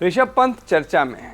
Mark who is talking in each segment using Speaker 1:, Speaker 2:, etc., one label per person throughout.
Speaker 1: ऋषभ पंत चर्चा में है।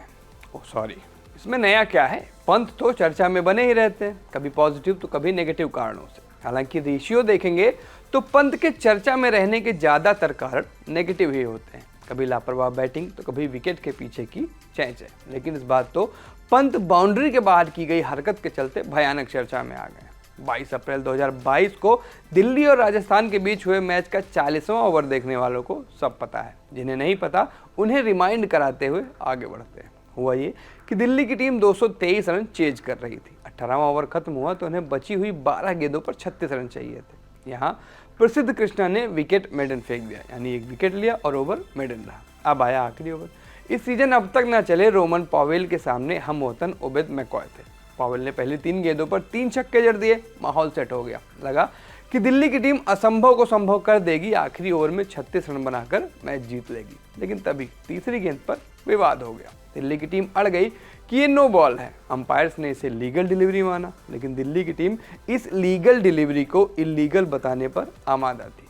Speaker 1: ओह सॉरी, इसमें नया क्या है, पंत तो चर्चा में बने ही रहते हैं, कभी पॉजिटिव तो कभी नेगेटिव कारणों से। हालांकि रेशियो देखेंगे तो पंत के चर्चा में रहने के ज़्यादातर कारण नेगेटिव ही होते हैं, कभी लापरवाह बैटिंग तो कभी विकेट के पीछे की चैंच है। लेकिन इस बात तो पंत बाउंड्री के बाहर की गई हरकत के चलते भयानक चर्चा में आ गए। 22 अप्रैल 2022 को दिल्ली और राजस्थान के बीच हुए मैच का 40वां ओवर देखने वालों को सब पता है। जिन्हें नहीं पता उन्हें रिमाइंड कराते हुए आगे बढ़ते हैं। हुआ ये कि दिल्ली की टीम 223 रन चेज कर रही थी। 18वां ओवर खत्म हुआ तो उन्हें बची हुई 12 गेंदों पर 36 रन चाहिए थे। यहाँ प्रसिद्ध कृष्णा ने विकेट मेडन फेंक दिया, यानी एक विकेट लिया और ओवर मेडन रहा। अब आया आखिरी ओवर। इस सीजन अब तक न चले रोमन पॉवेल के सामने हम वतन उबेद मैकॉय थे। पॉवेल ने पहली 3 गेंदों पर 3 छक्के जड़ दिए। माहौल सेट हो गया, लगा कि दिल्ली की टीम असंभव को संभव कर देगी, आखिरी ओवर में 36 रन बनाकर मैच जीत लेगी। लेकिन तभी तीसरी गेंद पर विवाद हो गया। दिल्ली की टीम अड़ गई कि ये नो बॉल है। अंपायर्स ने इसे लीगल डिलीवरी माना, लेकिन दिल्ली की टीम इस लीगल डिलीवरी को इलीगल बताने पर आमादा थी।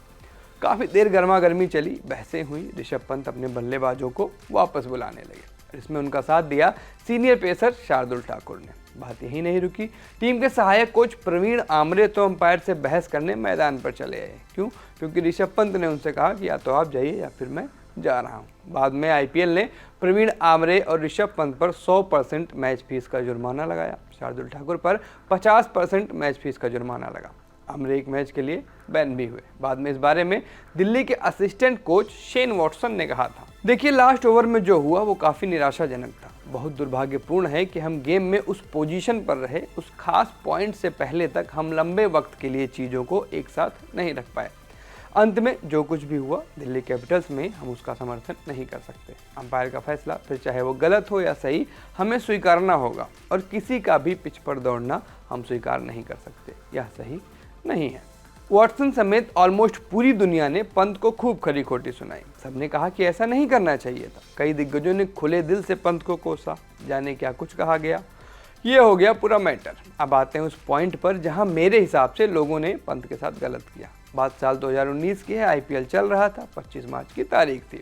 Speaker 1: काफ़ी देर गर्मा गर्मी चली, बहसें हुई। ऋषभ पंत अपने बल्लेबाजों को वापस बुलाने लगे। इसमें उनका साथ दिया सीनियर पेसर शार्दुल ठाकुर ने। बात यही नहीं रुकी, टीम के सहायक कोच प्रवीण आमरे तो अंपायर से बहस करने मैदान पर चले आए। क्यों? क्योंकि ऋषभ पंत ने उनसे कहा कि या तो आप जाइए या फिर मैं जा रहा हूँ। बाद में आईपीएल ने प्रवीण आमरे और ऋषभ पंत पर 100% मैच फीस का जुर्माना लगाया। शार्दुल ठाकुर पर 50% मैच फीस का जुर्माना लगा। आमरे एक मैच के लिए बैन भी हुए। बाद में इस बारे में दिल्ली के असिस्टेंट कोच शेन वॉटसन ने कहा था, देखिए लास्ट ओवर में जो हुआ वो काफ़ी निराशाजनक था। बहुत दुर्भाग्यपूर्ण है कि हम गेम में उस पोजीशन पर रहे, उस खास पॉइंट से पहले तक हम लंबे वक्त के लिए चीज़ों को एक साथ नहीं रख पाए। अंत में जो कुछ भी हुआ दिल्ली कैपिटल्स में, हम उसका समर्थन नहीं कर सकते। अंपायर का फैसला, फिर चाहे वो गलत हो या सही, हमें स्वीकारना होगा और किसी का भी पिच पर दौड़ना हम स्वीकार नहीं कर सकते। यह सही नहीं है। वॉटसन समेत ऑलमोस्ट पूरी दुनिया ने पंत को खूब खरी खोटी सुनाई। सबने कहा कि ऐसा नहीं करना चाहिए था। कई दिग्गजों ने खुले दिल से पंत को कोसा, जाने क्या कुछ कहा गया। ये हो गया पूरा मैटर। अब आते हैं उस पॉइंट पर जहां मेरे हिसाब से लोगों ने पंत के साथ गलत किया। बात साल 2019 की है, आईपीएल चल रहा था, 25 मार्च की तारीख थी।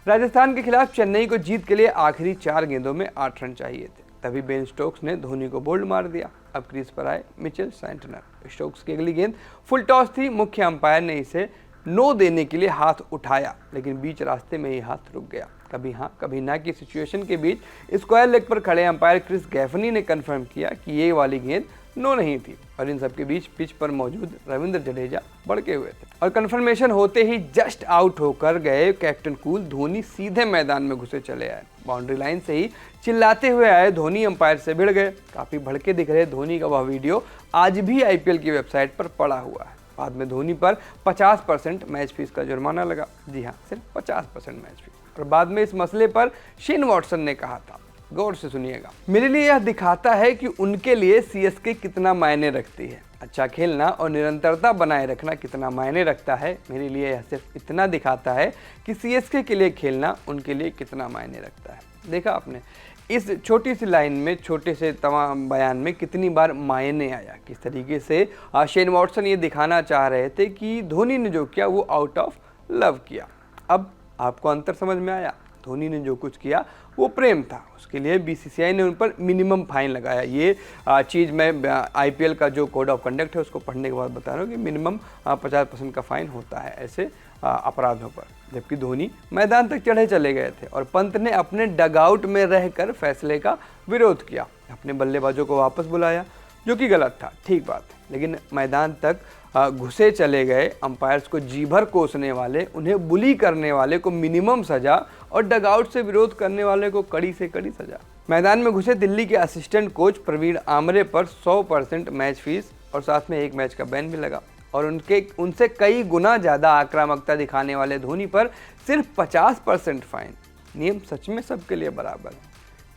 Speaker 1: राजस्थान के खिलाफ चेन्नई को जीत के लिए आखिरी 4 गेंदों में 8 रन चाहिए थे। तभी बेन स्टोक्स ने धोनी को बोल्ड मार दिया। अब क्रीज पर आए मिचेल सैंटनर। स्टोक्स की अगली गेंद फुल टॉस थी। मुख्य अंपायर ने इसे नो देने के लिए हाथ उठाया, लेकिन बीच रास्ते में ही हाथ रुक गया। कभी हाँ कभी ना की सिचुएशन के बीच स्क्वायर लेग पर खड़े अंपायर क्रिस गैफनी ने कंफर्म किया कि ये वाली गेंद नो नहीं थी। और इन सबके बीच पिच पर मौजूद रविंद्र जडेजा भड़के हुए थे और कंफर्मेशन होते ही जस्ट आउट होकर गए कैप्टन कूल धोनी सीधे मैदान में घुसे चले आए। बाउंड्री लाइन से ही चिल्लाते हुए आए धोनी, अंपायर से भिड़ गए। काफी भड़के दिख रहे धोनी का वह वीडियो आज भी आईपीएल की वेबसाइट पर पड़ा हुआ है। बाद में धोनी पर 50% मैच फीस का जुर्माना लगा। जी हाँ, सिर्फ 50% मैच फीस। और बाद में इस मसले पर शेन वॉटसन ने कहा था, गौर से सुनिएगा, मेरे लिए यह दिखाता है कि उनके लिए सीएसके कितना मायने रखती है। अच्छा खेलना और निरंतरता बनाए रखना कितना मायने रखता है। मेरे लिए यह सिर्फ इतना दिखाता है कि सीएसके के लिए खेलना उनके लिए कितना मायने रखता है। देखा आपने इस छोटी सी लाइन में, छोटे से तमाम बयान में कितनी बार मायने आया। किस तरीके से शेन वॉटसन ये दिखाना चाह रहे थे कि धोनी ने जो किया वो आउट ऑफ लव किया। अब आपको अंतर समझ में आया। धोनी ने जो कुछ किया वो प्रेम था। उसके लिए बीसीसीआई ने उन पर मिनिमम फाइन लगाया। ये चीज़ मैं आईपीएल का जो कोड ऑफ कंडक्ट है उसको पढ़ने के बाद बता रहा हूँ कि मिनिमम 50% का फाइन होता है ऐसे अपराधों पर। जबकि धोनी मैदान तक चढ़े चले गए थे और पंत ने अपने डगआउट में रहकर फैसले का विरोध किया। अपने बल्लेबाजों को वापस बुलाया, जो कि गलत था, ठीक बात है, लेकिन मैदान तक घुसे चले गए। अंपायर्स को जी भर कोसने वाले, उन्हें बुली करने वाले को मिनिमम सजा और डगआउट से विरोध करने वाले को कड़ी से कड़ी सजा। मैदान में घुसे दिल्ली के असिस्टेंट कोच प्रवीण आमरे पर 100% मैच फीस और साथ में एक मैच का बैन भी लगा। और उनसे कई गुना ज़्यादा आक्रामकता दिखाने वाले धोनी पर सिर्फ 50% फाइन। नियम सच में सबके लिए बराबर है?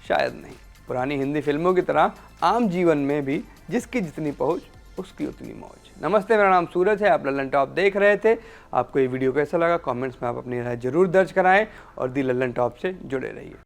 Speaker 1: शायद नहीं। पुरानी हिंदी फिल्मों की तरह आम जीवन में भी जिसकी जितनी पहुंच उसकी उतनी मौज। नमस्ते, मेरा नाम सूरज है, आप लल्लन टॉप देख रहे थे। आपको ये वीडियो कैसा लगा कमेंट्स में आप अपनी राय जरूर दर्ज कराएं और दी लल्लन टॉप से जुड़े रहिए।